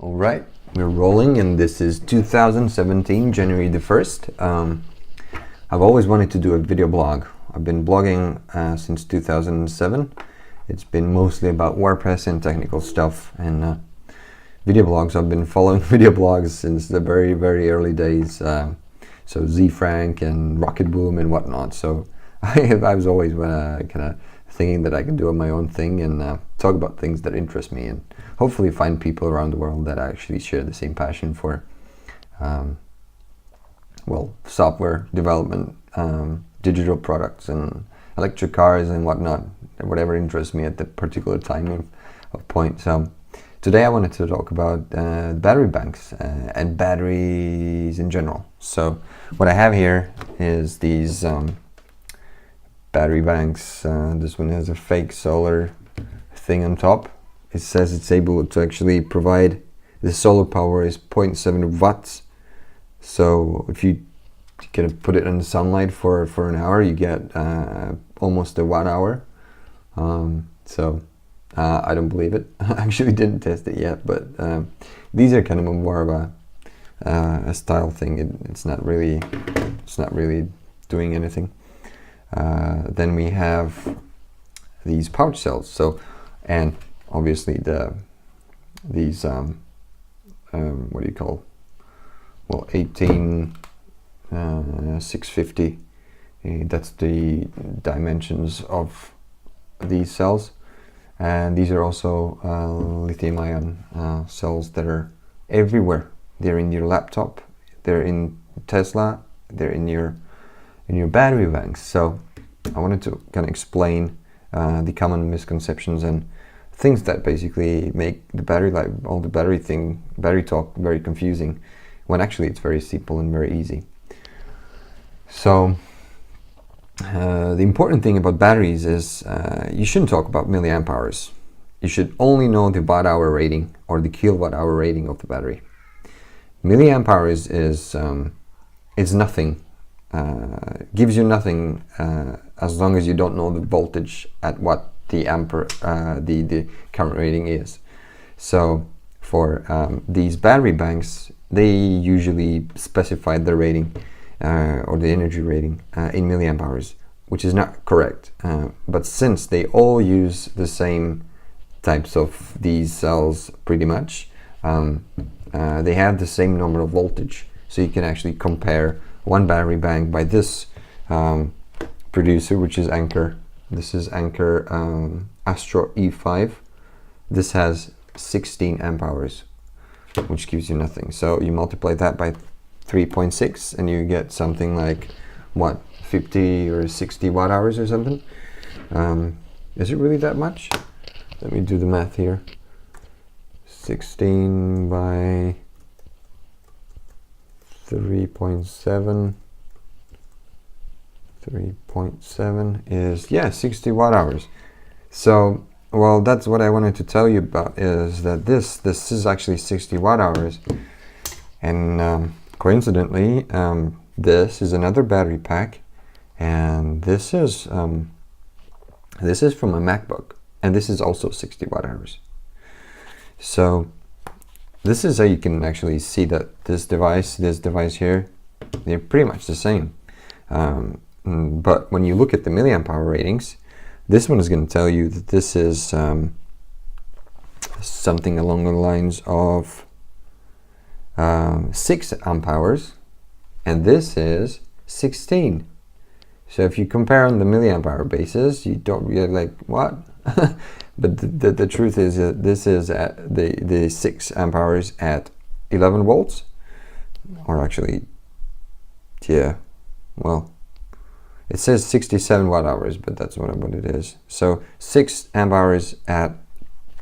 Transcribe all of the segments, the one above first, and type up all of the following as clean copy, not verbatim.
All right, we're rolling, and this is 2017, January the 1st. I've always wanted to do a video blog. I've been blogging since 2007. It's been mostly about WordPress and technical stuff, and video blogs. I've been following video blogs since the very, very early days. So ZFrank and Rocket Boom and whatnot. So I was always kind of thinking that I could do my own thing and talk about things that interest me, and hopefully find people around the world that actually share the same passion for software development, digital products and electric cars and whatnot, whatever interests me at the particular time of point. So today I wanted to talk about battery banks and batteries in general. So what I have here is these battery banks. This one has a fake solar thing on top. It says it's able to actually provide, the solar power is 0.7 watts. So if you can put it in the sunlight for an hour, you get almost a watt hour. I don't believe it. I actually didn't test it yet, but these are kind of more of a style thing. It's not really doing anything. Then we have these pouch cells. So, and obviously these what do you call? Well, 18650. That's the dimensions of these cells, and these are also lithium-ion cells that are everywhere. They're in your laptop. They're in Tesla. They're in your battery banks. So I wanted to kind of explain the common misconceptions and things that basically make the battery life, all the battery talk very confusing, when actually it's very simple and very easy. So the important thing about batteries is you shouldn't talk about milliamp hours. You should only know the watt hour rating or the kilowatt hour rating of the battery. Milliamp hours is nothing. Gives you nothing as long as you don't know the voltage at what the ampere the current rating is. So for these battery banks, they usually specify the rating or the energy rating in milliamp hours, which is not correct. But since they all use the same types of these cells pretty much, they have the same nominal voltage, so you can actually compare one battery bank by this producer, which is Anker. This is Anker Astro E5. This has 16 amp hours, which gives you nothing. So you multiply that by 3.6 and you get something like, what, 50 or 60 watt hours or something? Is it really that much? Let me do the math here. 16 by 3.7 is, yeah, 60 watt hours. So, well, that's what I wanted to tell you about, is that this is actually 60 watt hours, and coincidentally this is another battery pack, and this is from a MacBook, and this is also 60 watt hours. So this is how you can actually see that this device here, they're pretty much the same. But when you look at the milliamp hour ratings, this one is going to tell you that this is something along the lines of 6 amp hours, and this is 16. So if you compare on the milliamp hour basis, you don't really like, what? But the truth is that this is at the 6 amp hours at 11 volts, or actually, yeah, well, it says 67 watt hours, but that's what it is. So 6 amp hours at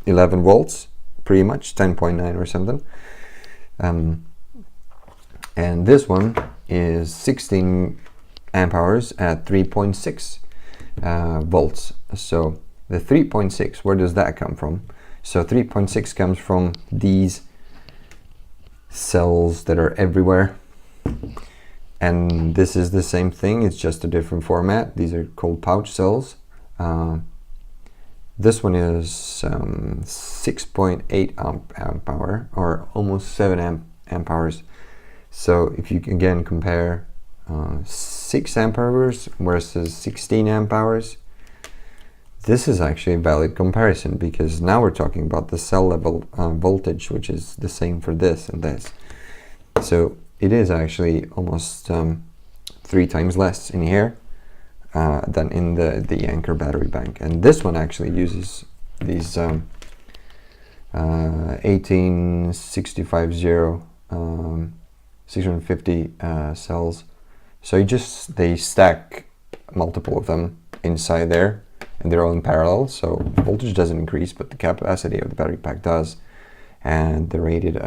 11 volts, pretty much 10.9 or something. And this one is 16 amp hours at 3.6 volts. So the 3.6, where does that come from? So 3.6 comes from these cells that are everywhere. And this is the same thing, it's just a different format. These are called pouch cells. This one is 6.8 amp hour, or almost 7 amp hours. So if you again compare 6 amp hours versus 16 amp hours, this is actually a valid comparison, because now we're talking about the cell level voltage, which is the same for this and this. So it is actually almost 3 times less in here than in the Anker battery bank. And this one actually uses these 18650 650 cells. So they stack multiple of them inside there, and they're all in parallel, so voltage doesn't increase, but the capacity of the battery pack does, and the rated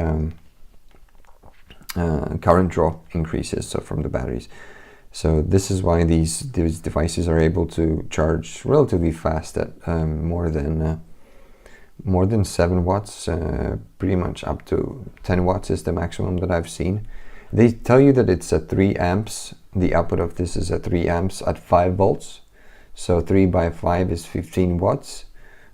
current draw increases, so from the batteries. So this is why these devices are able to charge relatively fast at more than 7 watts, pretty much up to 10 watts is the maximum that I've seen. They tell you that it's at 3 amps. The output of this is at 3 amps at 5 volts. So 3 by 5 is 15 watts.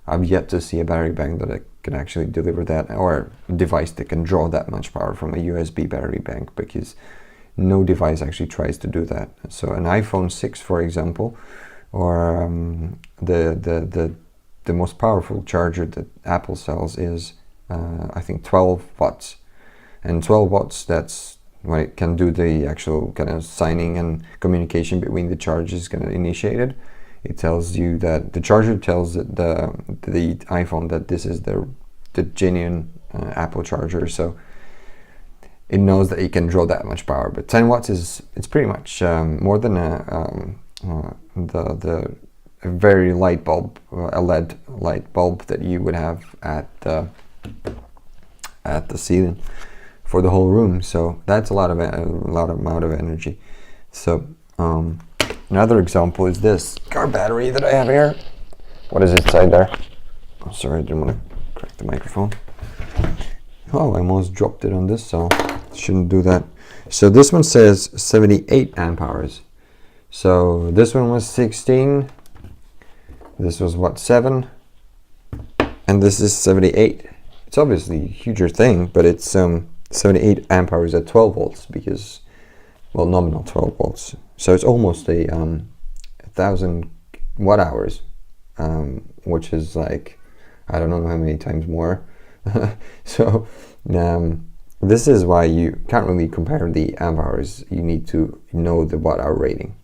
I've yet to see a battery bank that can actually deliver that, or a device that can draw that much power from a USB battery bank, because no device actually tries to do that. So an iPhone 6, for example, or the most powerful charger that Apple sells is I think 12 watts. And 12 watts, that's when it can do the actual kind of signing and communication between the charges kind of initiated. It tells you that the charger tells the iPhone that this is the genuine Apple charger, so it knows that it can draw that much power. But 10 watts it's pretty much more than the very light bulb, a LED light bulb that you would have at the ceiling for the whole room. So that's a lot amount of energy. So another example is this car battery that I have here. What is inside there? Oh, sorry, I didn't want to crack the microphone. Oh, I almost dropped it on this, so shouldn't do that. So this one says 78 amp hours. So this one was 16. This was what, 7? And this is 78. It's obviously a huger thing, but it's 78 amp hours at 12 volts, because, well, nominal 12 volts. So it's almost a 1,000 watt hours, which is like, I don't know how many times more. So this is why you can't really compare the amp hours. You need to know the watt hour rating.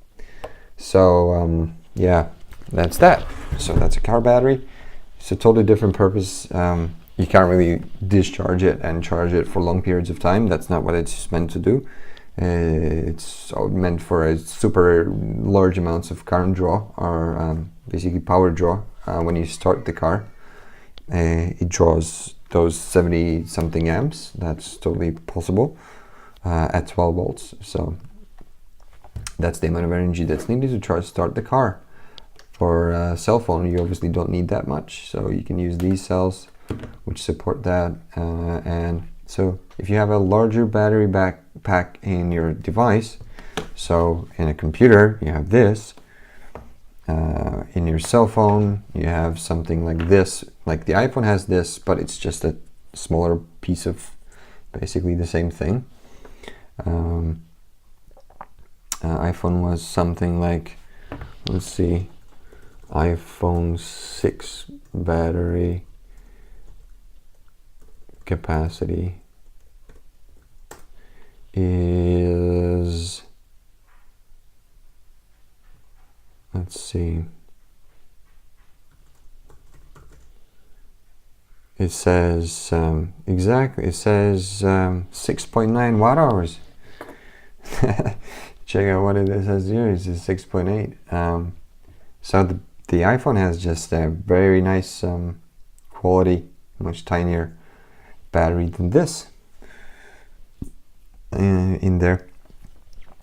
So yeah, that's that. So that's a car battery. It's a totally different purpose. You can't really discharge it and charge it for long periods of time. That's not what it's meant to do. It's meant for a super large amounts of current draw, or basically power draw. When you start the car, it draws those 70 something amps. That's totally possible at 12 volts. So that's the amount of energy that's needed to start the car. For a cell phone, you obviously don't need that much, so you can use these cells which support that. And so if you have a larger battery pack in your device, so in a computer you have this, in your cell phone you have something like this, like the iPhone has this, but it's just a smaller piece of basically the same thing. iPhone was something like, let's see, iPhone 6 battery capacity is, let's see, it says exactly, it says 6.9 watt hours. Check out what it says here. It says 6.8. So the iPhone has just a very nice quality, much tinier battery than this in there.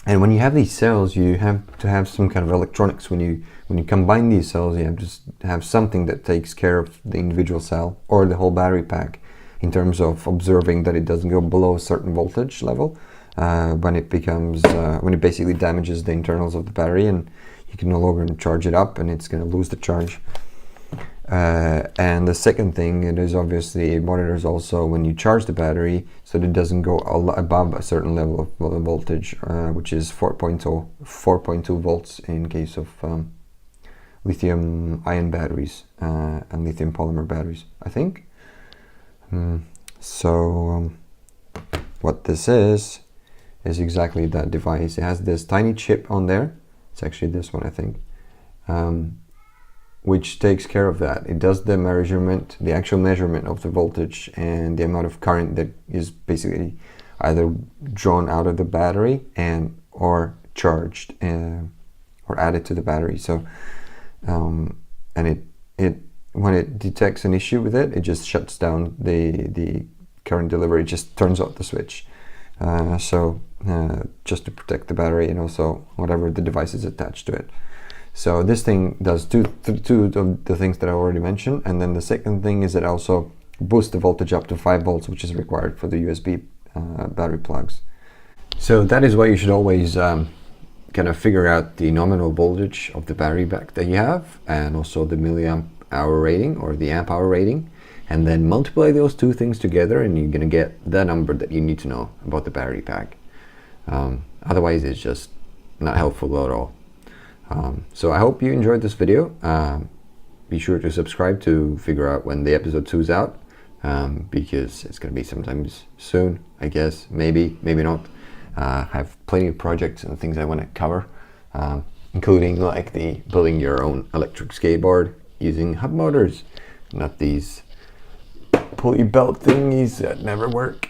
And when you have these cells, you have to have some kind of electronics. When you combine these cells, you have to have something that takes care of the individual cell or the whole battery pack, in terms of observing that it doesn't go below a certain voltage level when it becomes when it basically damages the internals of the battery, and you can no longer charge it up, and it's going to lose the charge. And the second thing, it is obviously it monitors also when you charge the battery, so that it doesn't go above a certain level of voltage, which is 4.2 volts in case of lithium ion batteries and lithium polymer batteries, I think. So what this is exactly that device. It has this tiny chip on there. It's actually this one, I think, which takes care of that. It does the measurement, the actual measurement of the voltage and the amount of current that is basically either drawn out of the battery and or charged or added to the battery. So and it when it detects an issue with it, it just shuts down the current delivery. It just turns off the switch. Just to protect the battery and also whatever the device is attached to it. So this thing does two of the things that I already mentioned, and then the second thing is it also boosts the voltage up to 5 volts, which is required for the USB battery plugs. So that is why you should always kind of figure out the nominal voltage of the battery pack that you have, and also the milliamp hour rating or the amp hour rating, and then multiply those two things together and you're gonna get the number that you need to know about the battery pack. Otherwise it's just not helpful at all. So I hope you enjoyed this video. Be sure to subscribe to figure out when the episode 2 is out, because it's gonna be sometimes soon, I guess, maybe not. I have plenty of projects and things I want to cover, including like the building your own electric skateboard using hub motors, not these pulley belt thingies that never work.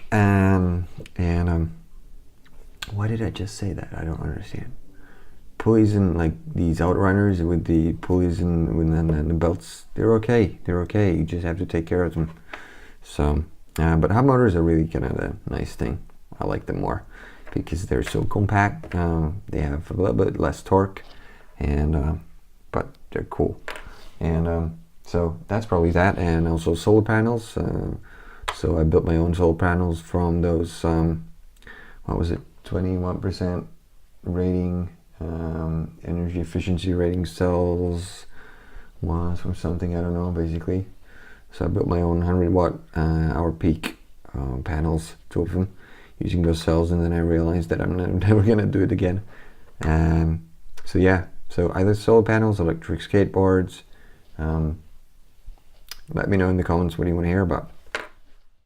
Why did I just say that? I don't understand. Pulleys and like these outrunners with the pulleys and the belts, they're okay. They're okay. You just have to take care of them. So, but hub motors are really kind of a nice thing. I like them more because they're so compact. They have a little bit less torque, and but they're cool. And so that's probably that. And also solar panels. So I built my own solar panels from those. What was it? 21% rating. Energy efficiency rating cells was from something, I don't know, basically. So I built my own 100 watt hour peak panels, 2 of them, using those cells, and then I realized that I'm never gonna do it again. So yeah, so either solar panels, electric skateboards. Let me know in the comments what you want to hear about.